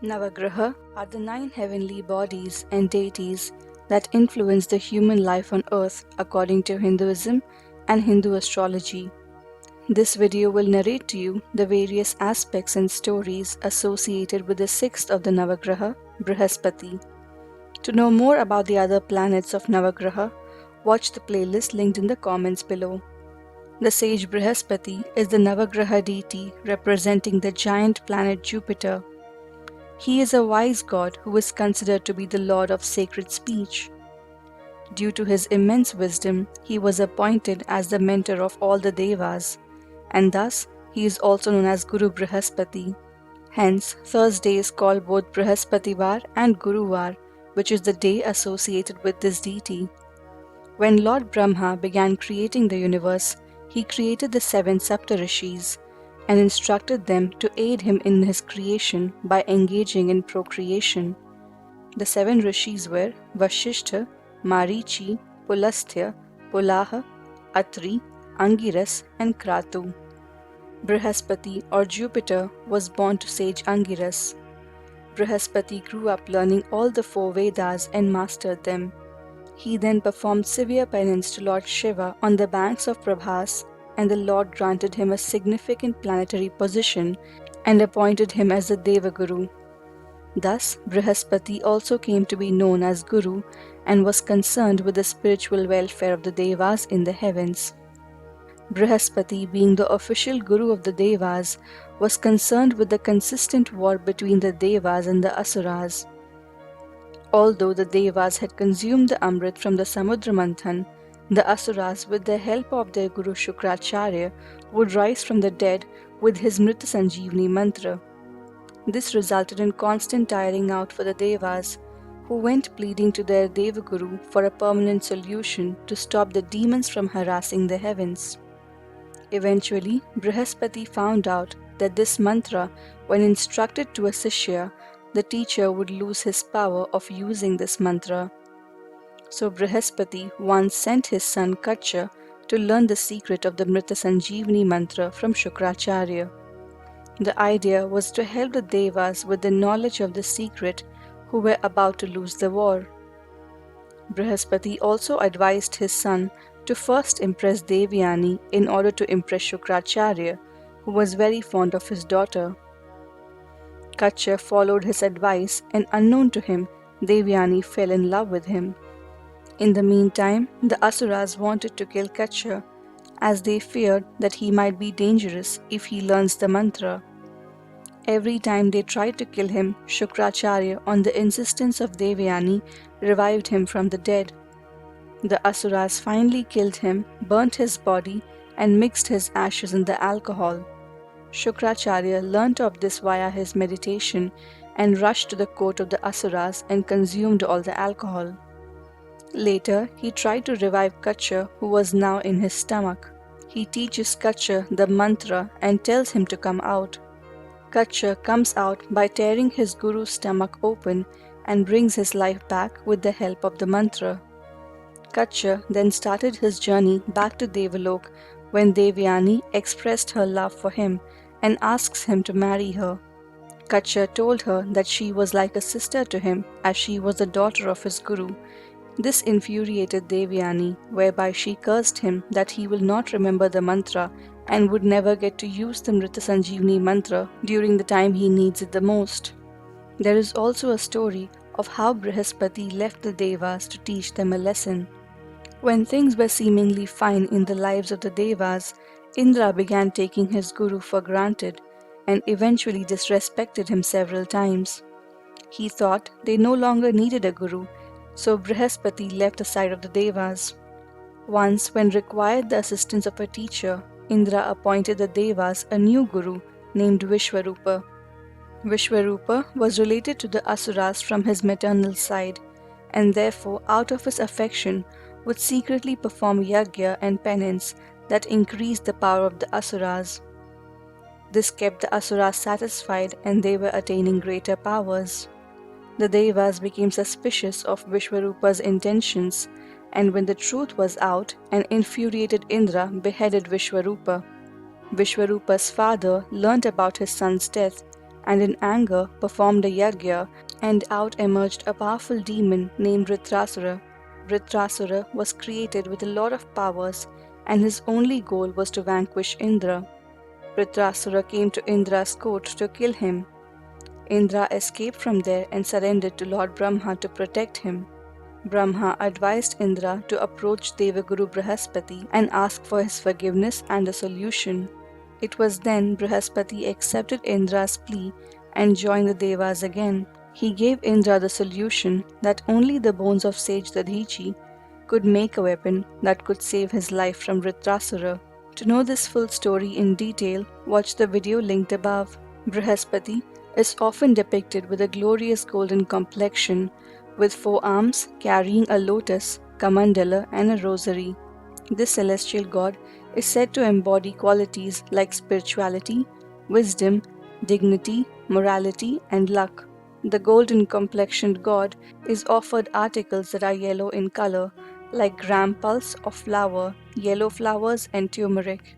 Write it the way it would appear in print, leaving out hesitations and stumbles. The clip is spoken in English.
Navagraha are the 9 heavenly bodies and deities that influence the human life on earth according to Hinduism and Hindu astrology. This video will narrate to you the various aspects and stories associated with the sixth of the Navagraha, Brihaspati. To know more about the other planets of Navagraha, watch the playlist linked in the comments below. The sage Brihaspati is the Navagraha deity representing the giant planet Jupiter. He is a wise god who is considered to be the lord of sacred speech. Due to his immense wisdom, he was appointed as the mentor of all the Devas, and thus he is also known as Guru Brihaspati. Hence, Thursday is called both Brihaspativaar and Guruvaar, which is the day associated with this deity. When Lord Brahma began creating the universe, he created the 7 Saptarishis and instructed them to aid him in his creation by engaging in procreation. The 7 Rishis were Vashishtha, Marichi, Pulastya, Pulaha, Atri, Angiras, and Kratu. Brihaspati or Jupiter was born to sage Angiras. Brihaspati grew up learning all the 4 Vedas and mastered them. He then performed severe penance to Lord Shiva on the banks of Prabhas, and the Lord granted him a significant planetary position and appointed him as the Deva Guru. Thus, Brihaspati also came to be known as Guru and was concerned with the spiritual welfare of the Devas in the heavens. Brihaspati, being the official Guru of the Devas, was concerned with the consistent war between the Devas and the Asuras. Although the Devas had consumed the Amrit from the Samudra Manthan, the Asuras, with the help of their Guru Shukracharya, would rise from the dead with his Mrita Sanjeevani mantra. This resulted in constant tiring out for the Devas, who went pleading to their Deva Guru for a permanent solution to stop the demons from harassing the heavens. Eventually, Brihaspati found out that this mantra, when instructed to a shishya, the teacher would lose his power of using this mantra. So Brihaspati once sent his son Kacha to learn the secret of the Mrita Sanjeevani mantra from Shukracharya. The idea was to help the Devas with the knowledge of the secret who were about to lose the war. Brihaspati also advised his son to first impress Devayani in order to impress Shukracharya, who was very fond of his daughter. Kacha followed his advice, and unknown to him, Devayani fell in love with him. In the meantime, the Asuras wanted to kill Kacha, as they feared that he might be dangerous if he learns the mantra. Every time they tried to kill him, Shukracharya, on the insistence of Devayani, revived him from the dead. The Asuras finally killed him, burnt his body, and mixed his ashes in the alcohol. Shukracharya learnt of this via his meditation and rushed to the court of the Asuras and consumed all the alcohol. Later, he tried to revive Kacha, who was now in his stomach. He teaches Kacha the mantra and tells him to come out. Kacha comes out by tearing his guru's stomach open and brings his life back with the help of the mantra. Kacha then started his journey back to Devalok when Devayani expressed her love for him and asks him to marry her. Kacha told her that she was like a sister to him as she was the daughter of his guru. This infuriated Devayani, whereby she cursed him that he will not remember the mantra and would never get to use the Mrita Sanjeevani mantra during the time he needs it the most. There is also a story of how Brihaspati left the Devas to teach them a lesson. When things were seemingly fine in the lives of the Devas, Indra began taking his guru for granted and eventually disrespected him several times. He thought they no longer needed a guru, so Brihaspati left the side of the Devas. Once, when required the assistance of a teacher, Indra appointed the Devas a new guru named Vishwarupa. Vishwarupa was related to the Asuras from his maternal side, and therefore, out of his affection, would secretly perform yajna and penance that increased the power of the Asuras. This kept the Asuras satisfied, and they were attaining greater powers. The Devas became suspicious of Vishwarupa's intentions, and when the truth was out, an infuriated Indra beheaded Vishwarupa. Vishwarupa's father learnt about his son's death and in anger performed a yagya, and out emerged a powerful demon named Vritrasura. Vritrasura was created with a lot of powers, and his only goal was to vanquish Indra. Vritrasura came to Indra's court to kill him. Indra escaped from there and surrendered to Lord Brahma to protect him. Brahma advised Indra to approach Deva Guru Brihaspati and ask for his forgiveness and a solution. It was then Brihaspati accepted Indra's plea and joined the Devas again. He gave Indra the solution that only the bones of sage Dadichi could make a weapon that could save his life from Vritrasura. To know this full story in detail, watch the video linked above. Brihaspati is often depicted with a glorious golden complexion, with 4 arms carrying a lotus, kamandala, and a rosary. This celestial god is said to embody qualities like spirituality, wisdom, dignity, morality, and luck. The golden complexioned god is offered articles that are yellow in color, like gram pulse or flower, yellow flowers, and turmeric.